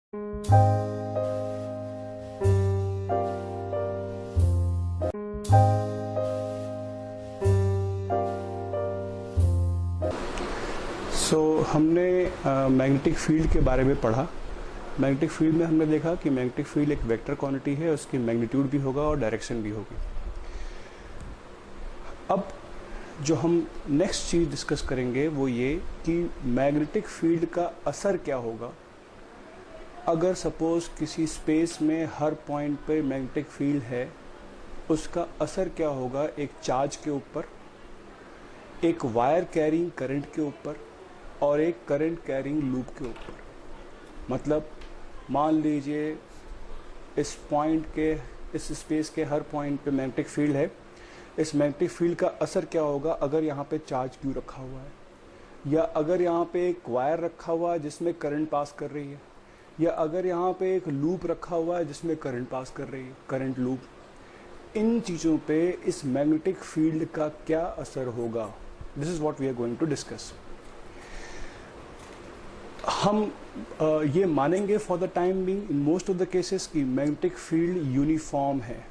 हमने magnetic field के बारे में पढ़ा। मैग्नेटिक फील्ड में हमने देखा कि मैग्नेटिक फील्ड एक वेक्टर क्वांटिटी है, उसकी मैग्नीट्यूड भी होगा और डायरेक्शन भी होगी। अब जो हम नेक्स्ट चीज डिस्कस करेंगे वो ये कि मैग्नेटिक फील्ड का असर क्या होगा अगर सपोज किसी स्पेस में हर पॉइंट पे मैग्नेटिक फील्ड है। उसका असर क्या होगा एक चार्ज के ऊपर, एक वायर कैरिंग करंट के ऊपर और एक करंट कैरिंग लूप के ऊपर। मतलब मान लीजिए इस पॉइंट के, इस स्पेस के हर पॉइंट पे मैग्नेटिक फील्ड है। इस मैग्नेटिक फील्ड का असर क्या होगा अगर यहाँ पे चार्ज क्यू रखा हुआ है, या अगर यहाँ पे एक वायर रखा हुआ है जिसमें करंट पास कर रही है, या अगर यहाँ पे एक लूप रखा हुआ है जिसमें करंट पास कर रही है, करंट लूप। इन चीज़ों पे इस मैग्नेटिक फील्ड का क्या असर होगा, this is what we are going to discuss. हम ये मानेंगे for the time being in most of the cases कि मैग्नेटिक फील्ड यूनिफॉर्म है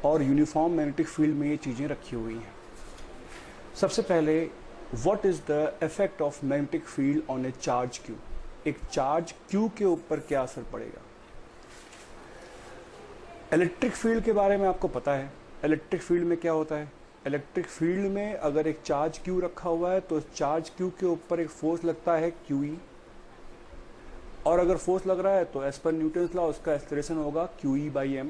और यूनिफॉर्म मैग्नेटिक फील्ड में ये चीज़ें रखी हुई हैं। सबसे पहले what is the effect of magnetic field on A charge Q. एक चार्ज क्यू के ऊपर क्या असर पड़ेगा। इलेक्ट्रिक फील्ड के बारे में आपको पता है। इलेक्ट्रिक फील्ड में क्या होता है, इलेक्ट्रिक फील्ड में अगर एक चार्ज क्यू रखा हुआ है तो चार्ज क्यू के ऊपर एक फोर्स लगता है क्यूई, और अगर फोर्स लग रहा है तो एज पर न्यूटन्स लॉ उसका एक्सेलरेशन होगा QE/m।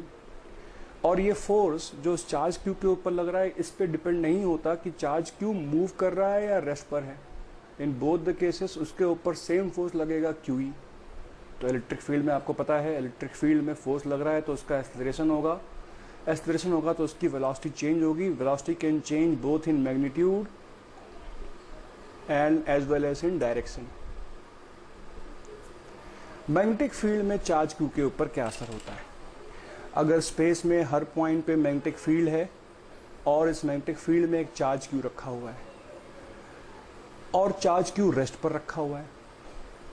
और ये फोर्स जो चार्ज क्यू के ऊपर लग रहा है इस पे डिपेंड नहीं होता कि चार्ज क्यू मूव कर रहा है या रेस्ट पर है। इन बोथ द केसेस उसके ऊपर सेम फोर्स लगेगा QE। तो इलेक्ट्रिक फील्ड में आपको पता है इलेक्ट्रिक फील्ड में फोर्स लग रहा है तो उसका एक्सेलरेशन होगा, एक्सेलरेशन होगा तो उसकी वेलोसिटी चेंज होगी। Velocity can change both in magnitude and as well as in direction. Magnetic field में चार्ज क्यू के ऊपर क्या असर होता है अगर स्पेस में हर पॉइंट पे मैग्नेटिक फील्ड है और इस मैग्नेटिक फील्ड में एक चार्ज क्यू रखा हुआ है और चार्ज क्यू रेस्ट पर रखा हुआ है।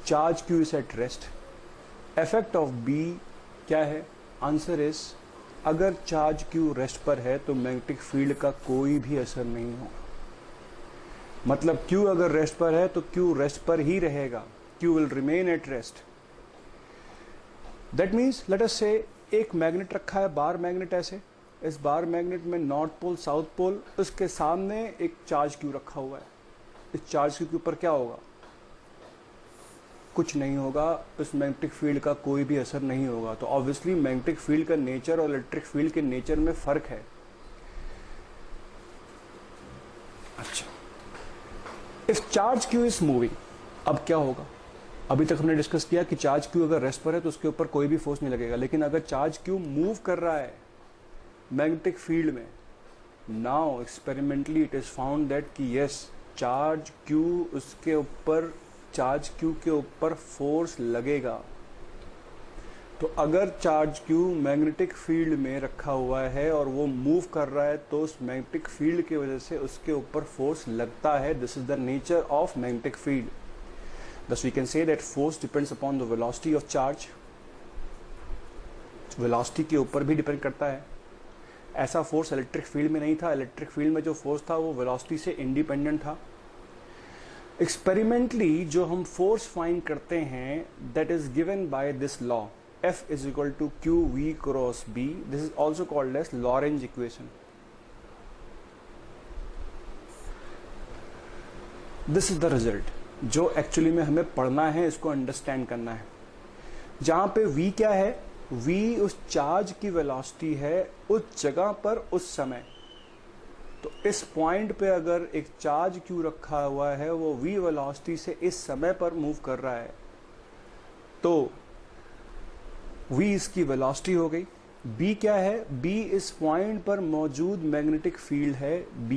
Charge Q is at rest. Effect of B क्या है, आंसर इज अगर चार्ज क्यू रेस्ट पर है तो मैग्नेटिक फील्ड का कोई भी असर नहीं होगा। मतलब क्यू अगर रेस्ट पर है तो क्यू रेस्ट पर ही रहेगा, Q will remain at rest. That means let us से एक मैग्नेट रखा है, बार मैग्नेट ऐसे, इस बार मैग्नेट में नॉर्थ पोल साउथ पोल, उसके सामने एक चार्ज क्यू रखा हुआ है। इस चार्ज क्यू के ऊपर क्या होगा, कुछ नहीं होगा, इस मैग्नेटिक फील्ड का कोई भी असर नहीं होगा। तो ऑब्वियसली मैग्नेटिक फील्ड का नेचर और इलेक्ट्रिक फील्ड के नेचर में फर्क है। अच्छा, if charge Q is moving, अब क्या होगा। अभी तक हमने डिस्कस किया कि चार्ज क्यू अगर रेस्ट पर है तो उसके ऊपर कोई भी फोर्स नहीं लगेगा, लेकिन अगर चार्ज क्यू मूव कर रहा है मैग्नेटिक फील्ड में, now experimentally it is found that कि यस चार्ज क्यू, उसके ऊपर चार्ज क्यू के ऊपर फोर्स लगेगा। तो अगर चार्ज क्यू मैग्नेटिक फील्ड में रखा हुआ है और वो मूव कर रहा है तो उस मैग्नेटिक फील्ड की वजह से उसके ऊपर फोर्स लगता है। This is the nature of magnetic field. Thus we can say that force depends upon the velocity of charge. Velocity के ऊपर भी डिपेंड करता है। ऐसा फोर्स इलेक्ट्रिक फील्ड में नहीं था। इलेक्ट्रिक फील्ड में जो फोर्स था वो वेलोसिटी से इंडिपेंडेंट था। एक्सपेरिमेंटली जो हम फोर्स फाइंड करते हैं that is given by this law, F is equal to QV cross B. This is also called as Lorentz equation. This is the result जो एक्चुअली में हमें पढ़ना है, इसको अंडरस्टैंड करना है। जहां पे V क्या है, V उस चार्ज की वेलोसिटी है उस जगह पर उस समय। तो इस पॉइंट पे अगर एक चार्ज Q रखा हुआ है वो V वेलोसिटी से इस समय पर मूव कर रहा है तो V इसकी वेलोसिटी हो गई। B क्या है, B इस पॉइंट पर मौजूद मैग्नेटिक फील्ड है B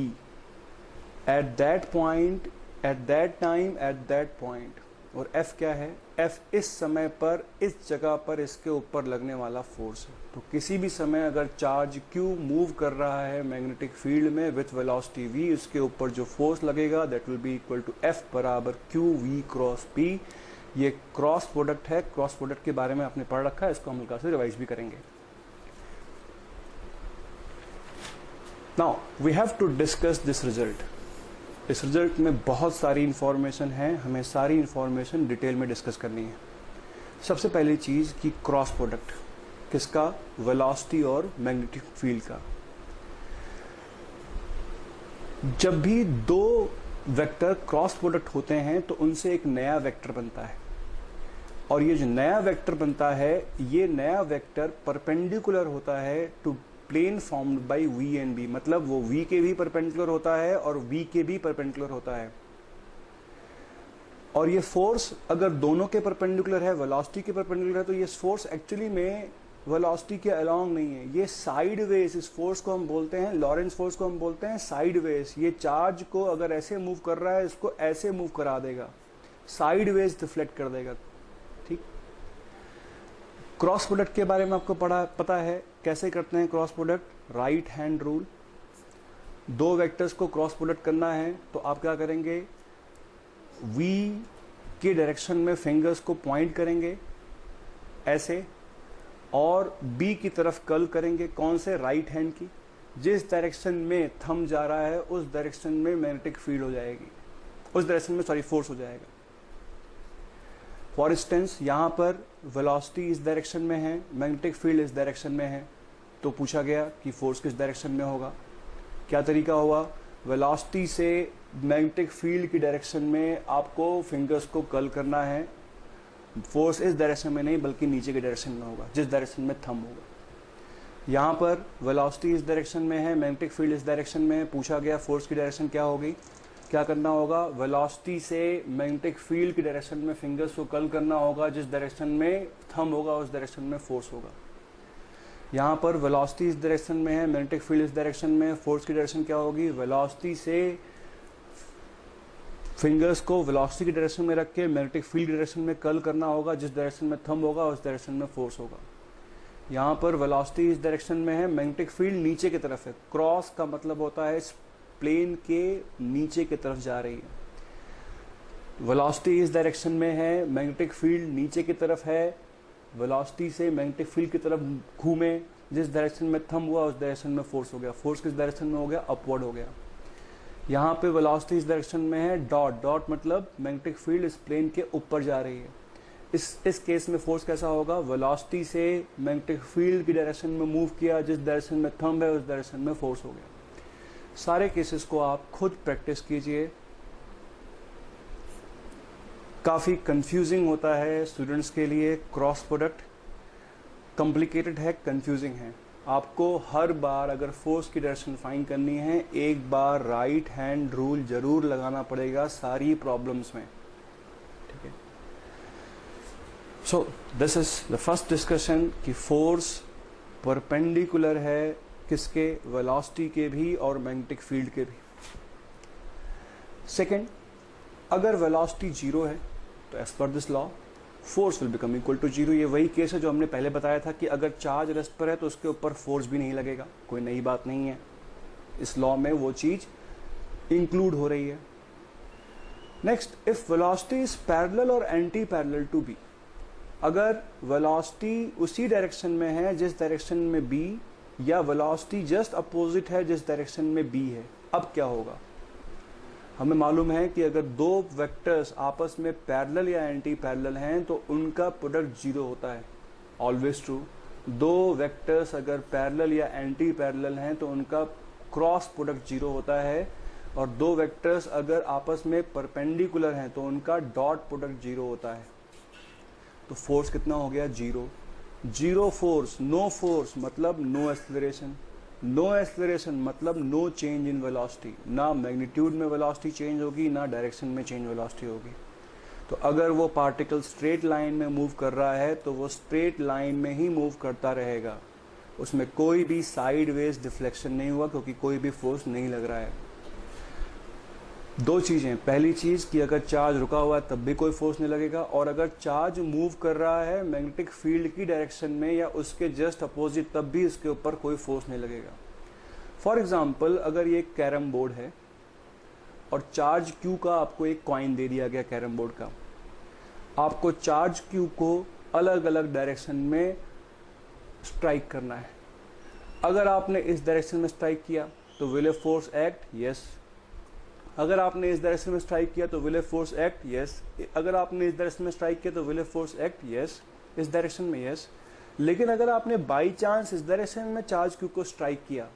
at that point, at that time, at that point. और F क्या है, F इस समय पर इस जगह पर इसके ऊपर लगने वाला फोर्स है। तो किसी भी समय अगर चार्ज Q मूव कर रहा है मैग्नेटिक फील्ड में विथ वेलोसिटी V, उसके ऊपर जो फोर्स लगेगा that will be equal to F बराबर QV क्रॉस P। ये क्रॉस प्रोडक्ट है, क्रॉस प्रोडक्ट के बारे में आपने पढ़ रखा है, इसको हम हल्का से रिवाइज भी करेंगे। Now we have to discuss this result. इस रिजल्ट में बहुत सारी इंफॉर्मेशन है, हमें सारी इंफॉर्मेशन डिटेल में डिस्कस करनी है। सबसे पहली चीज कि क्रॉस प्रोडक्ट किसका, वेलोसिटी और मैग्नेटिक फील्ड का। जब भी दो वेक्टर क्रॉस प्रोडक्ट होते हैं तो उनसे एक नया वेक्टर बनता है, और ये जो नया वेक्टर बनता है, ये नया वेक्टर परपेंडिकुलर होता है to plane formed by V and B. मतलब वो वी के भी परपेंडिकुलर होता है और वी के भी परपेंडिकुलर होता है। और ये फोर्स अगर दोनों के परपेंडिकुलर है, वेलोसिटी के परपेंडिकुलर है, तो ये फोर्स एक्चुअली में वेलोसिटी के अलोंग नहीं है, ये साइडवेज। इस फोर्स को हम बोलते हैं, लॉरेंस फोर्स को हम बोलते हैं साइडवेज। ये चार्ज को अगर ऐसे मूव कर रहा है, इसको ऐसे मूव करा देगा, साइडवेज रिफ्लेक्ट कर देगा। ठीक। क्रॉस प्रोडक्ट के बारे में आपको पता है कैसे करते हैं cross product, right hand rule. दो वेक्टर्स को क्रॉस प्रोडक्ट करना है तो आप क्या करेंगे, वी के डायरेक्शन में फिंगर्स को पॉइंट करेंगे ऐसे, और बी की तरफ कर्ल करेंगे। कौन से, राइट हैंड की। जिस डायरेक्शन में थंब जा रहा है उस डायरेक्शन में मैग्नेटिक फील्ड हो जाएगी, उस डायरेक्शन में फोर्स हो जाएगा। फॉर इंस्टेंस यहां पर वेलोसिटी इस डायरेक्शन में है, मैग्नेटिक फील्ड इस डायरेक्शन में है, तो पूछा गया कि फोर्स किस डायरेक्शन में होगा। क्या तरीका हुआ, वेलोसिटी से मैग्नेटिक फील्ड की डायरेक्शन में आपको फिंगर्स को कर्ल करना है। फोर्स इस डायरेक्शन में नहीं बल्कि नीचे के डायरेक्शन में होगा, जिस डायरेक्शन में थंब होगा। यहाँ पर वेलोसिटी इस डायरेक्शन में है, मैग्नेटिक फील्ड इस डायरेक्शन में है, पूछा गया फोर्स की डायरेक्शन क्या होगी। क्या करना होगा, वेलोसिटी से मैग्नेटिक फील्ड की डायरेक्शन में फिंगर्स को कर्ल करना होगा, जिस डायरेक्शन में थंब होगा उस डायरेक्शन में फोर्स होगा। यहाँ पर वेलोसिटी इस डायरेक्शन में है, मैग्नेटिक फील्ड इस डायरेक्शन में, फोर्स की डायरेक्शन क्या होगी, वेलोसिटी से फिंगर्स को वेलोसिटी की डायरेक्शन में रख के मैग्नेटिक फील्ड डायरेक्शन में कर्ल करना होगा, जिस डायरेक्शन में थंब होगा उस डायरेक्शन में फोर्स होगा। यहाँ पर वेलोसिटी इस डायरेक्शन में है, मैग्नेटिक फील्ड नीचे की तरफ है। क्रॉस का मतलब होता है इस प्लेन के नीचे की तरफ जा रही है। वेलोसिटी इस डायरेक्शन में है, मैग्नेटिक फील्ड नीचे की तरफ है, वेलोसिटी से मैग्नेटिक फील्ड की तरफ घूमे, जिस डायरेक्शन में थंब हुआ उस डायरेक्शन में फोर्स हो गया। फोर्स किस डायरेक्शन में हो गया, अपवर्ड हो गया। यहाँ पे वेलोसिटी इस डायरेक्शन में है, डॉट डॉट मतलब मैग्नेटिक फील्ड इस प्लेन के ऊपर जा रही है। इस केस में फोर्स कैसा होगा, वेलोसिटी से मैग्नेटिक फील्ड की डायरेक्शन में मूव किया, जिस डायरेक्शन में थंब है उस डायरेक्शन में फोर्स हो गया। सारे केसेस को आप खुद प्रैक्टिस कीजिए। काफी कंफ्यूजिंग होता है स्टूडेंट्स के लिए, क्रॉस प्रोडक्ट कॉम्प्लिकेटेड है, कंफ्यूजिंग है। आपको हर बार अगर फोर्स की डायरेक्शन फाइंड करनी है, एक बार राइट हैंड रूल जरूर लगाना पड़ेगा सारी प्रॉब्लम्स में। ठीक है। So this is the first discussion कि फोर्स परपेंडिकुलर है किसके, वेलोसिटी के भी और मैग्नेटिक फील्ड के भी। सेकंड, अगर वेलोसिटी जीरो है तो as per this law force will become equal to zero. ये वही केस है जो हमने पहले बताया था कि अगर चार्ज रेस्ट पर है तो उसके ऊपर फोर्स भी नहीं लगेगा, कोई नई बात नहीं है। इस लॉ में वो चीज इंक्लूड हो रही है। Next, if velocity is parallel और एंटी पैरेलल टू बी, अगर वेलोसिटी उसी डायरेक्शन में है जिस डायरेक्शन में बी, या वेलोसिटी जस्ट अपोजिट है जिस डायरेक्शन में बी है, अब क्या होगा। हमें मालूम है कि अगर दो वेक्टर्स आपस में पैरेलल या एंटी पैरेलल हैं तो उनका प्रोडक्ट जीरो होता है, ऑलवेज ट्रू। दो वेक्टर्स अगर पैरेलल या एंटी पैरेलल हैं तो उनका क्रॉस प्रोडक्ट जीरो होता है, और दो वेक्टर्स अगर आपस में परपेंडिकुलर हैं तो उनका डॉट प्रोडक्ट जीरो होता है। तो फोर्स कितना हो गया, zero. Zero force, no force मतलब नो एक्सेलरेशन, नो एक्सेलरेशन मतलब नो चेंज इन वेलोसिटी। ना मैग्नीट्यूड में वेलोसिटी चेंज होगी, ना डायरेक्शन में चेंज वेलोसिटी होगी। तो अगर वो पार्टिकल स्ट्रेट लाइन में मूव कर रहा है तो वो स्ट्रेट लाइन में ही मूव करता रहेगा, उसमें कोई भी साइडवेज डिफ्लेक्शन नहीं हुआ क्योंकि कोई भी फोर्स नहीं लग रहा है। दो चीजें, पहली चीज कि अगर चार्ज रुका हुआ है तब भी कोई फोर्स नहीं लगेगा, और अगर चार्ज मूव कर रहा है मैग्नेटिक फील्ड की डायरेक्शन में या उसके जस्ट अपोजिट तब भी उसके ऊपर कोई फोर्स नहीं लगेगा। फॉर एग्जाम्पल, अगर ये कैरम बोर्ड है और चार्ज क्यू का आपको एक कॉइन दे दिया गया कैरम बोर्ड का, आपको चार्ज क्यू को अलग अलग डायरेक्शन में स्ट्राइक करना है। अगर आपने इस डायरेक्शन में स्ट्राइक किया तो will a force act, yes. अगर आपने इस डायरेक्शन में स्ट्राइक किया तो will a force act, yes. अगर आपने इस डायरेक्शन में स्ट्राइक किया तो will a force act, yes. इस डायरेक्शन में यस। लेकिन अगर आपने बाई चांस इस डायरेक्शन में चार्ज क्यू को स्ट्राइक किया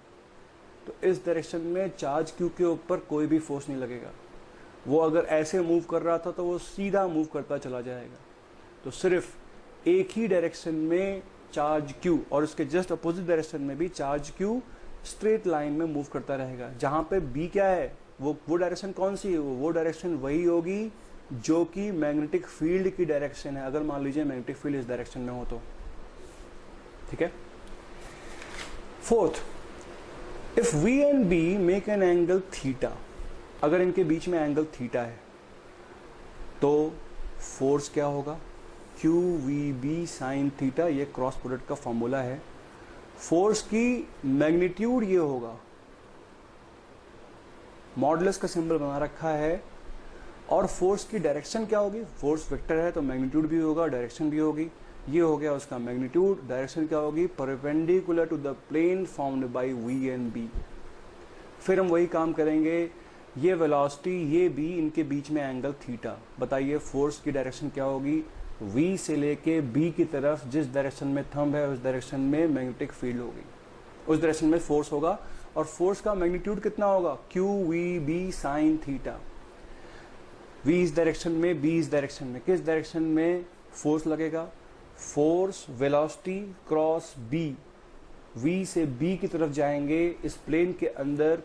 तो इस डायरेक्शन में चार्ज क्यू के ऊपर कोई भी फोर्स नहीं लगेगा। वो अगर ऐसे मूव कर रहा था तो वो सीधा मूव करता चला जाएगा। तो सिर्फ एक ही डायरेक्शन में चार्ज क्यू और उसके जस्ट अपोजिट डायरेक्शन में भी चार्ज क्यू स्ट्रेट लाइन में मूव करता रहेगा। जहां पे बी क्या है, वो डायरेक्शन कौन सी है, वो डायरेक्शन वही होगी जो कि मैग्नेटिक फील्ड की डायरेक्शन है। अगर मान लीजिए मैग्नेटिक फील्ड इस डायरेक्शन में हो तो, ठीक है। Fourth, if V and B make an angle theta, अगर इनके बीच में एंगल थीटा है तो फोर्स क्या होगा, Q V B sine theta. ये क्रॉस प्रोडक्ट का फॉर्मूला है। फोर्स की मैग्नीट्यूड ये होगा, मॉडुलस का सिंबल बना रखा है। और फोर्स की डायरेक्शन क्या होगी, फोर्स वेक्टर है तो मैग्नीट्यूड भी होगा, डायरेक्शन भी होगी। ये हो गया उसका मैग्नीट्यूड। डायरेक्शन क्या होगी, perpendicular to the plane formed by V and B. फिर हम वही काम करेंगे, ये वेलोसिटी ये बी, इनके बीच में एंगल थीटा। बताइए फोर्स की डायरेक्शन क्या होगी, वी से लेके बी की तरफ जिस डायरेक्शन में थंब है उस डायरेक्शन में मैग्नेटिक फील्ड होगी, उस डायरेक्शन में फोर्स होगा। और फोर्स का मैग्नीट्यूड कितना होगा, Q V B sine theta. V इस डायरेक्शन में, बी इस डायरेक्शन में, किस डायरेक्शन में फोर्स लगेगा, force velocity cross B, V से बी की तरफ जाएंगे इस प्लेन के अंदर,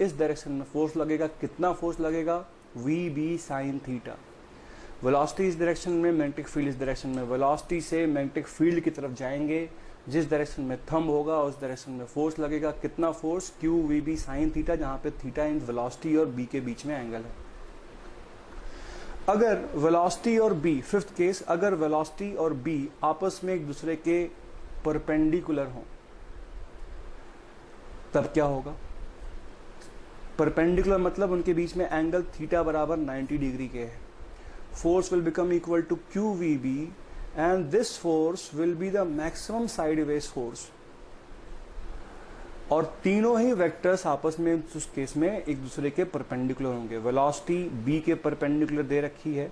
इस डायरेक्शन में फोर्स लगेगा। कितना फोर्स लगेगा, V B sine theta. Velocity इस डायरेक्शन में, मैग्नेटिक फील्ड इस डायरेक्शन में। वेलोसिटी से मैग्नेटिक फील्ड की तरफ जाएंगे, जिस डायरेक्शन में थंब होगा उस डायरेक्शन में फोर्स लगेगा। कितना force, Q V B sine theta, जहां पे थीटा इन वेलोसिटी और बी के बीच में एंगल है। अगर वेलोसिटी और बी, फिफ्थ केस, अगर वेलोसिटी और बी आपस में एक दूसरे के परपेंडिकुलर हो तब क्या होगा, परपेंडिकुलर मतलब उनके बीच में एंगल थीटा बराबर 90 डिग्री के है। Force will become equal to Q V B and this force will be the maximum sideways force. और तीनों ही वेक्टर्स आपस में उस केस में एक दूसरे के परपेंडिकुलर होंगे। वेलोसिटी बी के परपेंडिकुलर दे रखी है,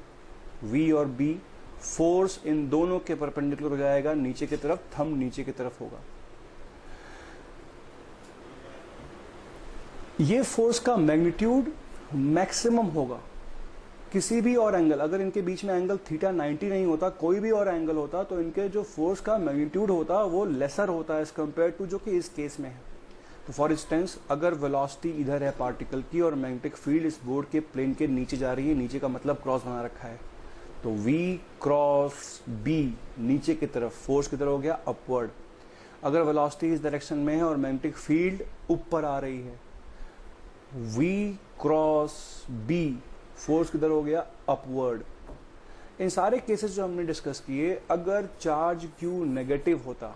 वी और बी। फोर्स इन दोनों के परपेंडिकुलर हो जाएगा, नीचे की तरफ, थंब नीचे की तरफ होगा। ये फोर्स का मैग्नीट्यूड मैक्सिमम होगा। किसी भी और एंगल, अगर इनके बीच में एंगल थीटा 90 नहीं होता, कोई भी और एंगल होता, तो इनके जो फोर्स का मैग्नीट्यूड होता वो लेसर होता है एज कंपेयर टू जो कि इस केस में है। तो फॉर इंस्टेंस, अगर वेलोसिटी इधर है पार्टिकल की और मैग्नेटिक फील्ड इस बोर्ड के प्लेन के नीचे जा रही है, नीचे का मतलब क्रॉस बना रखा है, तो V क्रॉस B नीचे की तरफ, फोर्स की तरफ हो गया अपवर्ड। अगर वेलोसिटी इस डायरेक्शन में है और मैग्नेटिक फील्ड ऊपर आ रही है, V क्रॉस B फोर्स किधर हो गया, अपवर्ड। इन सारे केसेस जो हमने डिस्कस किए, अगर चार्ज Q नेगेटिव होता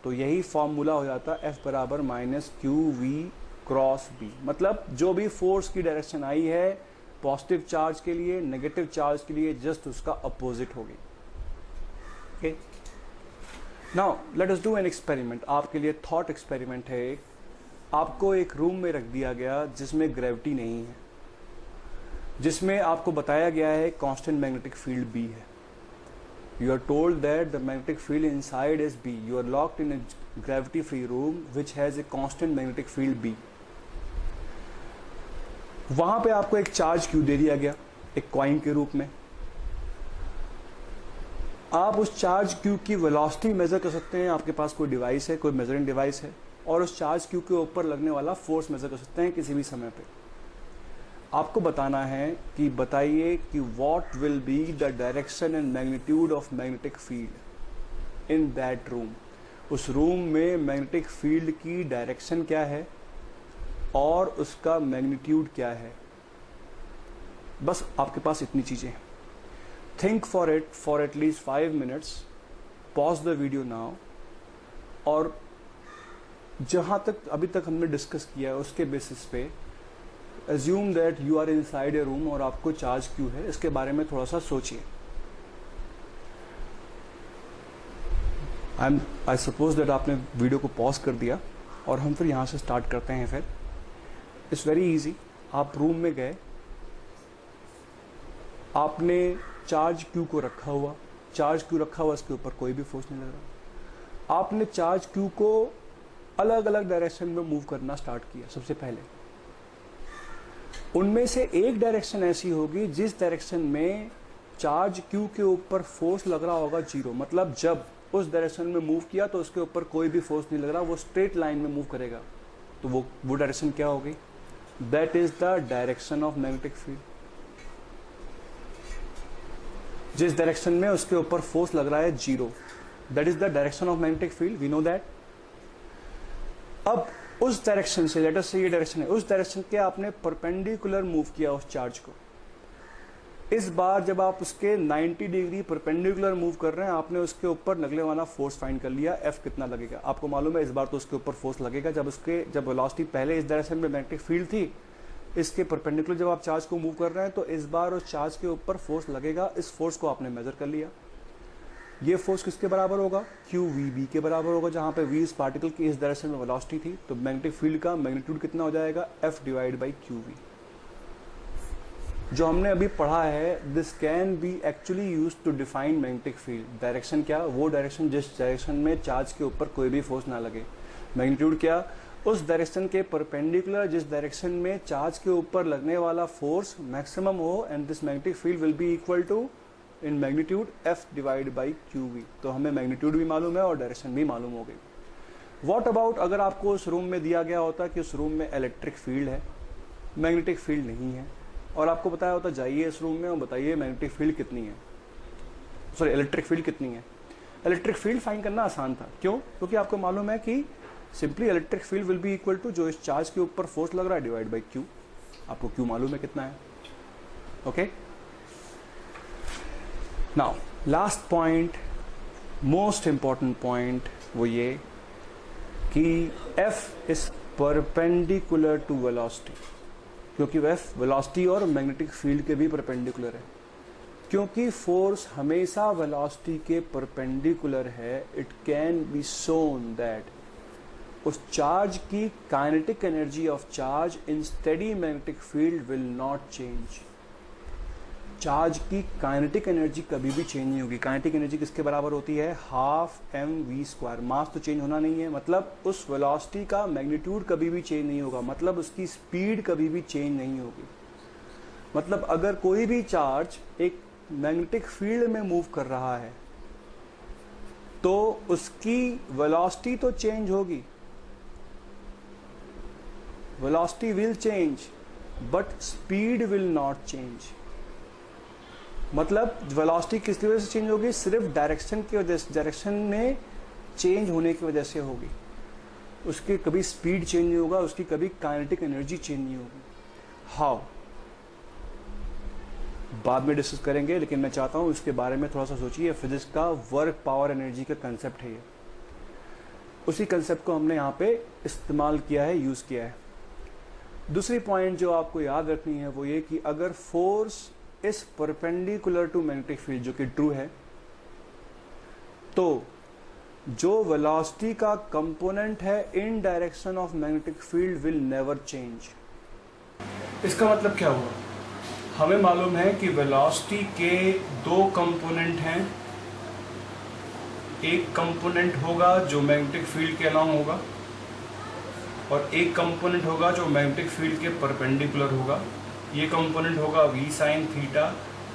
तो यही फॉर्मूला हो जाता F बराबर minus Q V cross B. मतलब जो भी फोर्स की डायरेक्शन आई है पॉजिटिव चार्ज के लिए, नेगेटिव चार्ज के लिए जस्ट उसका अपोजिट होगी। Okay, now let us do an experiment. आपके लिए थॉट एक्सपेरिमेंट है एक। आपको एक रूम में रख दिया गया जिसमें ग्रेविटी नहीं है, जिसमें आपको बताया गया है कांस्टेंट मैग्नेटिक फील्ड बी है। You are told that the magnetic field inside is B. You are locked in a gravity-free room which has a constant magnetic field B. वहां पे आपको एक चार्ज Q दे दिया गया, एक कॉइन के रूप में। आप उस चार्ज Q की वेलोसिटी मेजर कर सकते हैं, आपके पास कोई डिवाइस है, कोई मेजरिंग डिवाइस है, और उस चार्ज Q के ऊपर लगने वाला फोर्स मेजर कर सकते हैं किसी भी समय पे। आपको बताना है कि बताइए कि what will be the direction and magnitude of magnetic field in that room. उस रूम में मैग्नेटिक फील्ड की डायरेक्शन क्या है और उसका मैग्नीट्यूड क्या है। बस आपके पास इतनी चीजें हैं। Think for it for at least 5 minutes, pause the video now, और जहां तक अभी तक हमने डिस्कस किया है उसके बेसिस पे assume that you are inside a room और आपको चार्ज क्यू है, इसके बारे में थोड़ा सा सोचिए। आई सपोज दैट आपने वीडियो को पॉज कर दिया और हम फिर यहाँ से स्टार्ट करते हैं। फिर इट्स वेरी इजी। आप रूम में गए, आपने चार्ज क्यू को रखा हुआ, चार्ज क्यू रखा हुआ, इसके ऊपर कोई भी फोर्स नहीं लग रहा। आपने चार्ज क्यू को अलग अलग डायरेक्शन में मूव करना स्टार्ट किया। सबसे पहले उनमें से एक डायरेक्शन ऐसी होगी जिस डायरेक्शन में चार्ज क्यू के ऊपर फोर्स लग रहा होगा जीरो, मतलब जब उस डायरेक्शन में मूव किया तो उसके ऊपर कोई भी फोर्स नहीं लग रहा, वो स्ट्रेट लाइन में मूव करेगा। तो वो डायरेक्शन क्या होगी? That is the direction of magnetic field. जिस डायरेक्शन में उसके ऊपर फोर्स लग रहा है zero, that is the direction of magnetic field, we know that. अब उस डायरेक्शन से, लेट अस से ये डायरेक्शन है, उस डायरेक्शन के आपने परपेंडिकुलर मूव किया उस चार्ज को। इस बार जब आप उसके 90 डिग्री परपेंडिकुलर मूव कर रहे हैं, आपने उसके ऊपर लगने वाला फोर्स फाइंड कर लिया, एफ कितना लगेगा। आपको मालूम है इस बार तो उसके ऊपर फोर्स लगेगा। जब वेलोसिटी पहले इस डायरेक्शन में मैग्नेटिक फील्ड थी, इसके परपेंडिकुलर जब आप चार्ज को मूव कर रहे हैं तो इस बार उस चार्ज के ऊपर फोर्स लगेगा। इस फोर्स को आपने मेजर कर लिया। ये फोर्स किसके बराबर होगा? क्यू वी बी के बराबर होगा, जहां पे वी इस पार्टिकल की इस डायरेक्शन में वेलोसिटी थी। तो मैग्नेटिक फील्ड का मैग्नीट्यूड कितना हो जाएगा? F divide by Q V. जो हमने अभी पढ़ा है, this can be actually use to define magnetic field. Direction क्या? वो डायरेक्शन जिस डायरेक्शन में चार्ज के ऊपर कोई भी फोर्स ना लगे। मैग्नीट्यूड क्या? उस डायरेक्शन के परपेंडिकुलर जिस डायरेक्शन में चार्ज के ऊपर लगने वाला फोर्स मैक्सिमम हो, and this magnetic field will be equal to in magnitude F divide by Q V. तो हमें मैग्नीट्यूड भी मालूम है और डायरेक्शन भी मालूम हो गई। व्हाट अबाउट अगर आपको उस रूम में दिया गया होता कि उस रूम में इलेक्ट्रिक फील्ड है, मैग्नेटिक फील्ड नहीं है, और आपको बताया होता जाइए इस रूम में और बताइए मैग्नेटिक फील्ड कितनी है, सॉरी इलेक्ट्रिक फील्ड कितनी है। इलेक्ट्रिक फील्ड फाइंड करना आसान था। क्यों? क्योंकि आपको मालूम है कि simply electric field will be equal to जो इस चार्ज के ऊपर फोर्स लग रहा है डिवाइड बाई क्यू। आपको क्यू मालूम है कितना है। Okay, now last point, most important point, वो ये कि F is perpendicular to velocity, क्योंकि एफ वेलोसिटी और मैग्नेटिक फील्ड के भी परपेंडिकुलर है। क्योंकि फोर्स हमेशा वेलोसिटी के परपेंडिकुलर है, it can be shown that उस चार्ज की kinetic energy of charge in steady magnetic field will not change. Charge की काइनेटिक एनर्जी कभी भी चेंज नहीं होगी। काइनेटिक एनर्जी किसके बराबर होती है? Half M V square. Mass तो चेंज होना नहीं है, मतलब उस वेलोसिटी का मैग्नीट्यूड कभी भी चेंज नहीं होगा, मतलब उसकी स्पीड कभी भी चेंज नहीं होगी। मतलब अगर कोई भी चार्ज एक मैग्नेटिक फील्ड में मूव कर रहा है तो उसकी वेलोसिटी तो चेंज होगी, velocity will change but speed will not change. मतलब वेलोसिटी किस वजह से चेंज होगी? सिर्फ डायरेक्शन की वजह से, डायरेक्शन में चेंज होने की वजह से होगी। उसकी कभी स्पीड चेंज नहीं होगा, उसकी कभी काइनेटिक एनर्जी चेंज नहीं होगी। हाउ? बाद में डिस्कस करेंगे, लेकिन मैं चाहता हूं इसके बारे में थोड़ा सा सोचिए। फिजिक्स का वर्क पावर एनर्जी का कंसेप्ट है ये, उसी कंसेप्ट को हमने यहाँ पे इस्तेमाल किया है, यूज किया है। दूसरी पॉइंट जो आपको याद रखनी है वो ये कि अगर फोर्स इस परपेंडिकुलर टू मैग्नेटिक फील्ड, जो कि ट्रू है, तो जो वेलोसिटी का कंपोनेंट है इन direction of magnetic field will never change. इसका मतलब क्या हुआ? हमें मालूम है कि वेलोसिटी के दो कंपोनेंट हैं। एक कंपोनेंट होगा जो मैग्नेटिक फील्ड के अलोंग होगा और एक कंपोनेंट होगा जो मैग्नेटिक फील्ड के परपेंडिकुलर होगा। ये कंपोनेंट होगा v sin थीटा,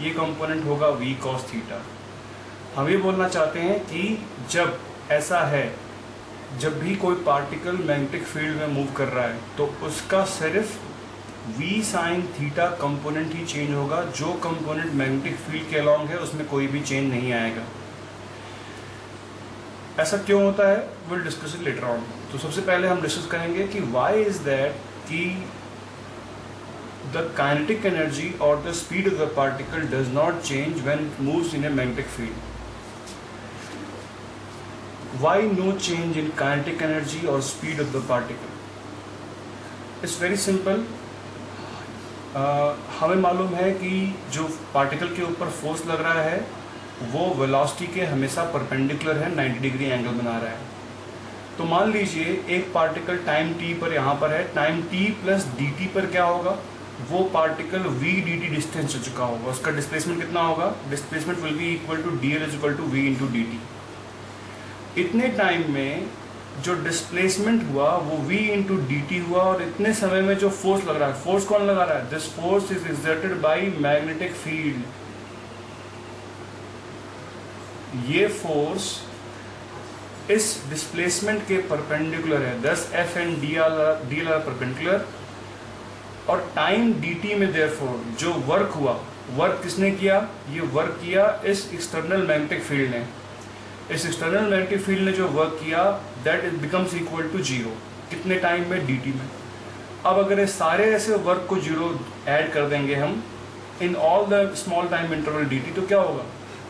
ये कंपोनेंट होगा v cos थीटा। हम ये बोलना चाहते हैं कि जब ऐसा है, जब भी कोई पार्टिकल मैग्नेटिक फील्ड में मूव कर रहा है तो उसका सिर्फ v sin थीटा कंपोनेंट ही चेंज होगा। जो कंपोनेंट मैग्नेटिक फील्ड के अलोंग है उसमें कोई भी चेंज नहीं आएगा। ऐसा क्यों होता है? Will discuss it later on. तो सबसे पहले हम डिस्कस करेंगे कि व्हाई इज दैट कि the kinetic energy or the speed of the particle does not change when it moves in a magnetic field. Why no change in kinetic energy or speed of the particle? It's very simple. हमें मालूम है कि जो particle के ऊपर force लग रहा है वो वेलोसिटी के हमेशा परपेंडिकुलर है, 90 डिग्री एंगल बना रहा है। तो मान लीजिए एक पार्टिकल टाइम t पर यहाँ पर है, टाइम t प्लस dt पर क्या होगा, वो पार्टिकल v dt डिस्टेंस हो चुका होगा, उसका डिस्प्लेसमेंट कितना होगा, displacement will be equal to dl is equal to v into dt। इतने टाइम में जो डिस्प्लेसमेंट हुआ वो v इंटू dt हुआ, और इतने समय में जो फोर्स लग रहा है, फोर्स कौन लगा रहा है, this force is exerted by magnetic field. ये फोर्स इस डिस्प्लेसमेंट के परपेंडिकुलर है, दस F and D R perpendicular, और टाइम dt में देयरफॉर जो वर्क हुआ, वर्क किसने किया, ये वर्क किया इस एक्सटर्नल मैग्नेटिक फील्ड ने। इस एक्सटर्नल मैग्नेटिक फील्ड ने जो वर्क किया that it becomes equal to zero, कितने टाइम में, dt में। अब अगर ये सारे ऐसे वर्क को जीरो ऐड कर देंगे हम in all the small time interval dt, तो क्या होगा,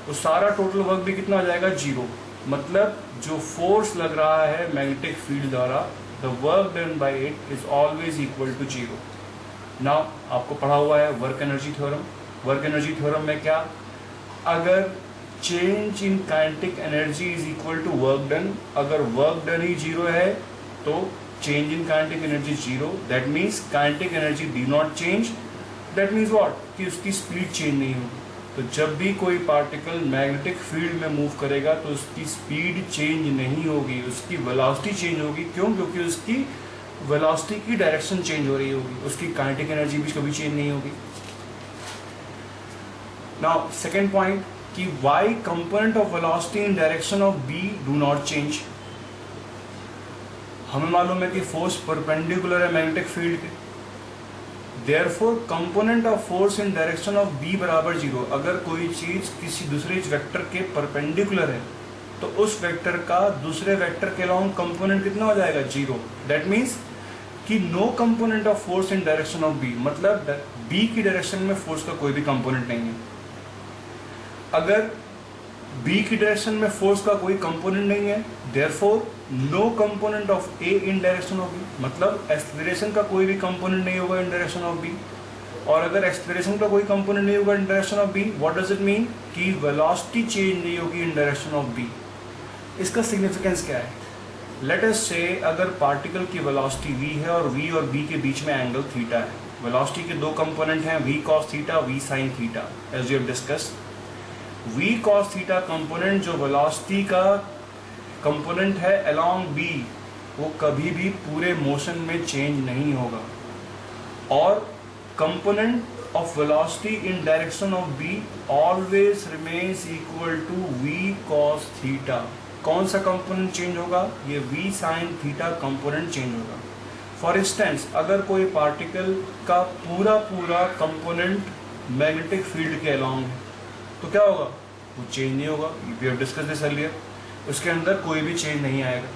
तो सारा टोटल वर्क भी कितना हो जाएगा, जीरो। मतलब जो फोर्स लग रहा है मैग्नेटिक फील्ड द्वारा, the work done by it is always equal to zero. Now आपको पढ़ा हुआ है work energy theorem. Work energy theorem में क्या, अगर change in kinetic energy is equal to work done, अगर वर्क डन ही जीरो है तो change in kinetic energy zero, that means kinetic energy do not change, that means what, कि उसकी speed change नहीं होगी। तो जब भी कोई पार्टिकल मैग्नेटिक फील्ड में मूव करेगा तो उसकी स्पीड चेंज नहीं होगी, उसकी वेलोसिटी चेंज होगी। क्यों, क्योंकि उसकी वेलोसिटी की डायरेक्शन चेंज हो रही होगी, उसकी काइनेटिक एनर्जी भी कभी चेंज नहीं होगी। नाउ सेकेंड पॉइंट कि Y component of velocity in direction of B do not change. हमें मालूम है कि फोर्स परपेंडिकुलर है मैग्नेटिक फील्ड के, therefore component of force in direction of B बराबर जीरो। अगर कोई चीज किसी दूसरे वेक्टर के परपेंडिकुलर है तो उस वेक्टर का दूसरे वेक्टर के अलोंग कंपोनेंट कितना हो जाएगा, जीरो। दैट मीन्स कि no component of force in direction of B, मतलब बी की डायरेक्शन में फोर्स का कोई भी कंपोनेंट नहीं है। अगर बी की डायरेक्शन में फोर्स का कोई कंपोनेंट नहीं है, therefore no component of A in direction of B, मतलब एक्सेलरेशन का कोई भी कंपोनेंट नहीं होगा इन डायरेक्शन ऑफ बी। और अगर एक्सेलरेशन का कोई कंपोनेंट नहीं होगा in direction of B, what does it mean, कि वेलोसिटी चेंज नहीं होगी इन डायरेक्शन ऑफ बी। इसका सिग्निफिकेंस क्या है, लेट अस से अगर पार्टिकल की वेलोसिटी v है और v और b के बीच में एंगल थीटा है। वेलोसिटी के दो कंपोनेंट हैं, v cos theta, v sin theta, as we have discussed. v cos theta component जो वेलोसिटी का कंपोनेंट है अलोंग b, वो कभी भी पूरे मोशन में चेंज नहीं होगा। और component of velocity in direction of b always remains equal to v cos theta. कौन सा कंपोनेंट चेंज होगा, ये v sin theta component change होगा। फॉर इंस्टेंस अगर कोई पार्टिकल का पूरा कंपोनेंट मैग्नेटिक फील्ड के अलोंग है तो क्या होगा, वो चेंज नहीं होगा। We have discuss this earlier, उसके अंदर कोई भी चेंज नहीं आएगा।